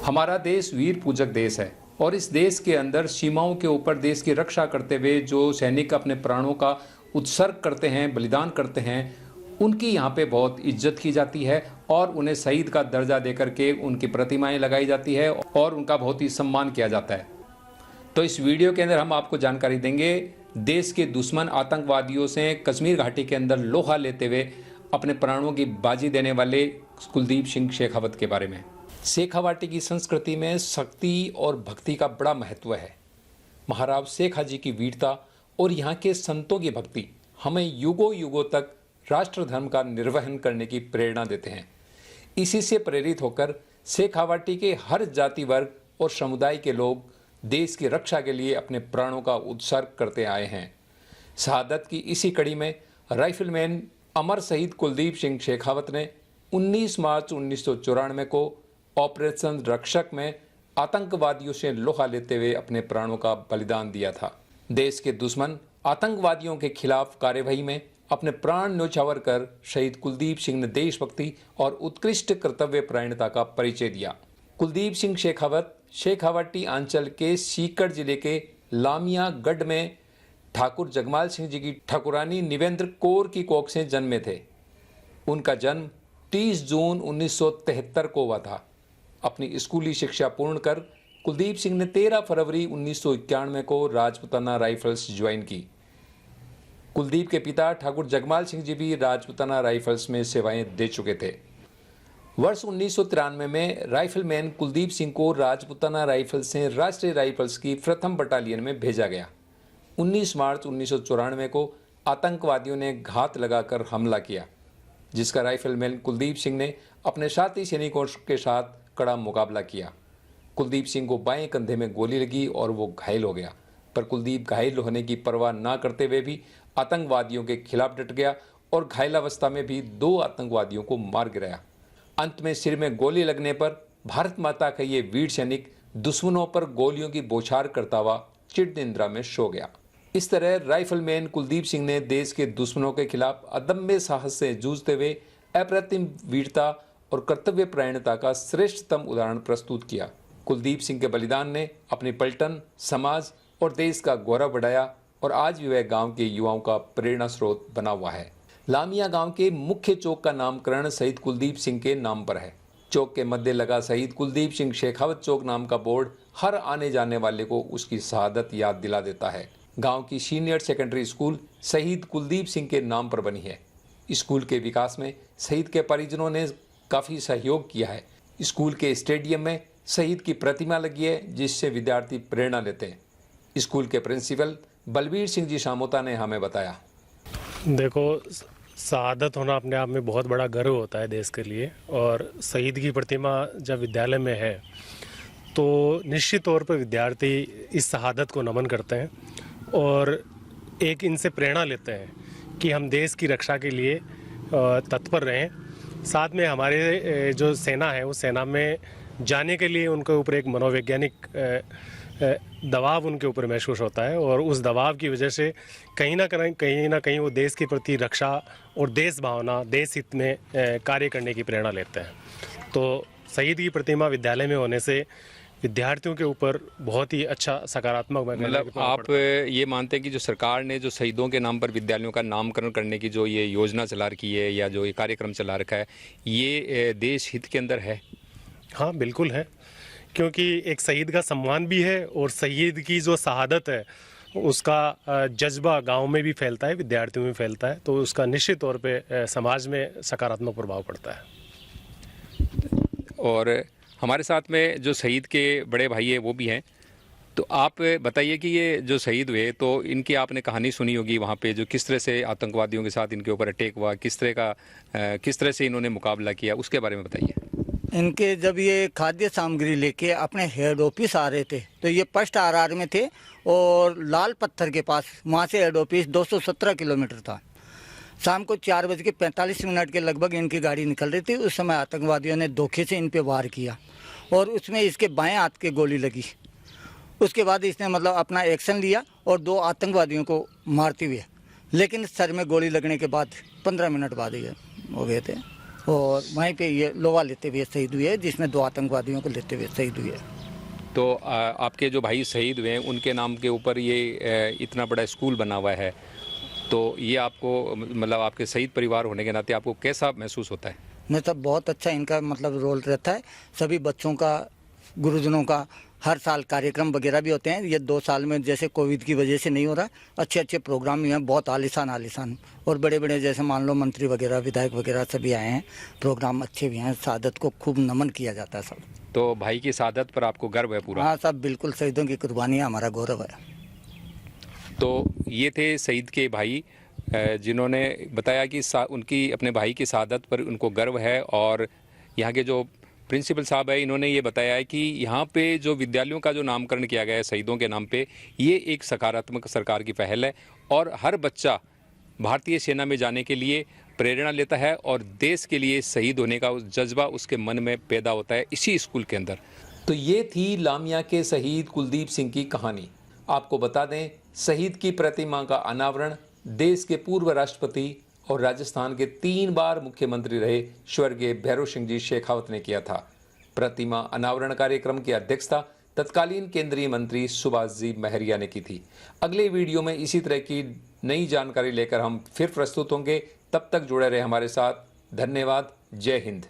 हमारा देश वीर पूजक देश है और इस देश के अंदर सीमाओं के ऊपर देश की रक्षा करते हुए जो सैनिक अपने प्राणों का उत्सर्ग करते हैं, बलिदान करते हैं, उनकी यहाँ पे बहुत इज्जत की जाती है और उन्हें शहीद का दर्जा देकर के उनकी प्रतिमाएं लगाई जाती है और उनका बहुत ही सम्मान किया जाता है। तो इस वीडियो के अंदर हम आपको जानकारी देंगे देश के दुश्मन आतंकवादियों से कश्मीर घाटी के अंदर लोहा लेते हुए अपने प्राणों की बाजी देने वाले कुलदीप सिंह शेखावत के बारे में। शेखावाटी की संस्कृति में शक्ति और भक्ति का बड़ा महत्व है। महाराज शेखा जी की वीरता और यहाँ के संतों की भक्ति हमें युगों युगों तक राष्ट्र धर्म का निर्वहन करने की प्रेरणा देते हैं। इसी से प्रेरित होकर शेखावाटी के हर जाति वर्ग और समुदाय के लोग देश की रक्षा के लिए अपने प्राणों का उत्सर्ग करते आए हैं। शहादत की इसी कड़ी में राइफलमैन अमर शहीद कुलदीप सिंह शेखावत ने 19 मार्च 1994 को ऑपरेशन रक्षक में आतंकवादियों से लोहा लेते हुए अपने प्राणों का बलिदान दिया था। देश के दुश्मन आतंकवादियों के खिलाफ कार्यवाही में अपने प्राण न्यौछावर कर शहीद कुलदीप सिंह ने देशभक्ति और उत्कृष्ट कर्तव्य परायणता का परिचय दिया। कुलदीप सिंह शेखावत शेखावाटी अंचल के सीकर जिले के लामिया गढ़ में ठाकुर जगमाल सिंह जी की ठाकुरानी निवेंद्र कौर की कोख से जन्मे थे। उनका जन्म 30 जून 1973 को हुआ था। अपनी स्कूली शिक्षा पूर्ण कर कुलदीप सिंह ने 13 फरवरी 1991 को राजपूताना राइफल्स ज्वाइन की। कुलदीप के पिता ठाकुर जगमाल सिंह जी भी राजपूताना राइफल्स में सेवाएं दे चुके थे। वर्ष 1993 में राइफलमैन कुलदीप सिंह को राजपूताना राइफल्स से राष्ट्रीय राइफल्स की प्रथम बटालियन में भेजा गया। 19 मार्च 1994 को आतंकवादियों ने घात लगाकर हमला किया, जिसका राइफलमैन कुलदीप सिंह ने अपने साथी सैनिकों के साथ कड़ा मुकाबला किया। कुलदीप सिंह को बाएं कंधे में गोली लगी और वो घायल हो गया, पर कुलदीप घायल होने की परवाह न करते हुए भी आतंकवादियों के खिलाफ डट गया और घायलावस्था में भी 2 आतंकवादियों को मार गिराया। अंत में सिर में गोली लगने पर भारत माता का ये वीर सैनिक दुश्मनों पर गोलियों की बौछार करता हुआ चिर निद्रा में सो गया। इस तरह राइफलमैन कुलदीप सिंह ने देश के दुश्मनों के खिलाफ अदम्य साहस से जूझते हुए अप्रतिम वीरता और कर्तव्य परायणता का श्रेष्ठतम उदाहरण प्रस्तुत किया। कुलदीप सिंह के बलिदान ने अपनी पलटन, समाज और देश का गौरव बढ़ाया और आज भी वह गांव के युवाओं का प्रेरणा स्रोत बना हुआ है। लामिया गांव के मुख्य चौक का नामकरण शहीद कुलदीप सिंह के नाम पर है। चौक के मध्य लगा शहीद कुलदीप सिंह शेखावत चौक नाम का बोर्ड हर आने जाने वाले को उसकी शहादत याद दिला देता है। गांव की सीनियर सेकेंडरी स्कूल शहीद कुलदीप सिंह के नाम पर बनी है। स्कूल के विकास में शहीद के परिजनों ने काफ़ी सहयोग किया है। स्कूल के स्टेडियम में शहीद की प्रतिमा लगी है, जिससे विद्यार्थी प्रेरणा लेते हैं। स्कूल के प्रिंसिपल बलबीर सिंह जी सामोता ने हमें बताया। देखो, शहादत होना अपने आप में बहुत बड़ा गर्व होता है देश के लिए, और शहीद की प्रतिमा जब विद्यालय में है तो निश्चित तौर पर विद्यार्थी इस शहादत को नमन करते हैं और एक इनसे प्रेरणा लेते हैं कि हम देश की रक्षा के लिए तत्पर रहें। साथ में हमारे जो सेना है, उस सेना में जाने के लिए उनके ऊपर एक मनोवैज्ञानिक दबाव उनके ऊपर महसूस होता है और उस दबाव की वजह से कहीं ना कहीं वो देश के प्रति रक्षा और देश भावना, देश हित में कार्य करने की प्रेरणा लेते हैं। तो शहीद की प्रतिमा विद्यालय में होने से विद्यार्थियों के ऊपर बहुत ही अच्छा सकारात्मक मतलब आप ये मानते हैं कि जो सरकार ने जो शहीदों के नाम पर विद्यालयों का नामकरण करने की जो ये योजना चला रखी है या जो ये कार्यक्रम चला रखा है, ये देश हित के अंदर है? हाँ, बिल्कुल है, क्योंकि एक शहीद का सम्मान भी है और शहीद की जो शहादत है उसका जज्बा गांव में भी फैलता है, विद्यार्थियों में फैलता है, तो उसका निश्चित तौर पे समाज में सकारात्मक प्रभाव पड़ता है। और हमारे साथ में जो शहीद के बड़े भाई है वो भी हैं, तो आप बताइए कि ये जो शहीद हुए तो इनकी आपने कहानी सुनी होगी वहाँ पे, जो किस तरह से आतंकवादियों के साथ इनके ऊपर अटैक हुआ, किस तरह से इन्होंने मुकाबला किया, उसके बारे में बताइए। इनके जब ये खाद्य सामग्री लेके अपने हेड ऑफिस आ रहे थे तो ये फर्स्ट RR में थे और लाल पत्थर के पास, वहाँ से हेड ऑफिस 217 किलोमीटर था। शाम को 4:45 के लगभग इनकी गाड़ी निकल रही थी। उस समय आतंकवादियों ने धोखे से इन पे वार किया और उसमें इसके बाएं हाथ के गोली लगी। उसके बाद इसने मतलब अपना एक्शन लिया और 2 आतंकवादियों को मारते हुए, लेकिन सर में गोली लगने के बाद 15 मिनट बाद ही हो गए थे। और वहीं पे ये लोहा लेते हुए शहीद हुए, जिसमें 2 आतंकवादियों को लेते हुए शहीद हुए। तो आपके जो भाई शहीद हुए हैं उनके नाम के ऊपर ये इतना बड़ा स्कूल बना हुआ है, तो ये आपको मतलब आपके शहीद परिवार होने के नाते आपको कैसा महसूस होता है? मैं सब बहुत अच्छा इनका मतलब रोल रहता है। सभी बच्चों का, गुरुजनों का हर साल कार्यक्रम वगैरह भी होते हैं। ये 2 साल में जैसे कोविड की वजह से नहीं हो रहा, अच्छे अच्छे प्रोग्राम भी हैं, बहुत आलीशान और बड़े बड़े, जैसे मान लो मंत्री वगैरह, विधायक वगैरह सभी आए हैं। प्रोग्राम अच्छे भी हैं, शहादत को खूब नमन किया जाता है सब। तो भाई की शहादत पर आपको गर्व है पूरा? हाँ सब बिल्कुल, शहीदों की कुर्बानियाँ हमारा गौरव है। तो ये थे शहीद के भाई जिन्होंने बताया कि उनकी अपने भाई की शहादत पर उनको गर्व है। और यहाँ के जो प्रिंसिपल साहब है, इन्होंने ये बताया है कि यहाँ पे जो विद्यालयों का जो नामकरण किया गया है शहीदों के नाम पे, ये एक सकारात्मक सरकार की पहल है और हर बच्चा भारतीय सेना में जाने के लिए प्रेरणा लेता है और देश के लिए शहीद होने का उस जज्बा उसके मन में पैदा होता है इसी स्कूल के अंदर। तो ये थी लामिया के शहीद कुलदीप सिंह की कहानी। आपको बता दें, शहीद की प्रतिमा का अनावरण देश के पूर्व राष्ट्रपति और राजस्थान के 3 बार मुख्यमंत्री रहे स्वर्गीय भैरों सिंह जी शेखावत ने किया था। प्रतिमा अनावरण कार्यक्रम की अध्यक्षता तत्कालीन केंद्रीय मंत्री सुभाष जी महरिया ने की थी। अगले वीडियो में इसी तरह की नई जानकारी लेकर हम फिर प्रस्तुत होंगे। तब तक जुड़े रहे हमारे साथ। धन्यवाद। जय हिंद।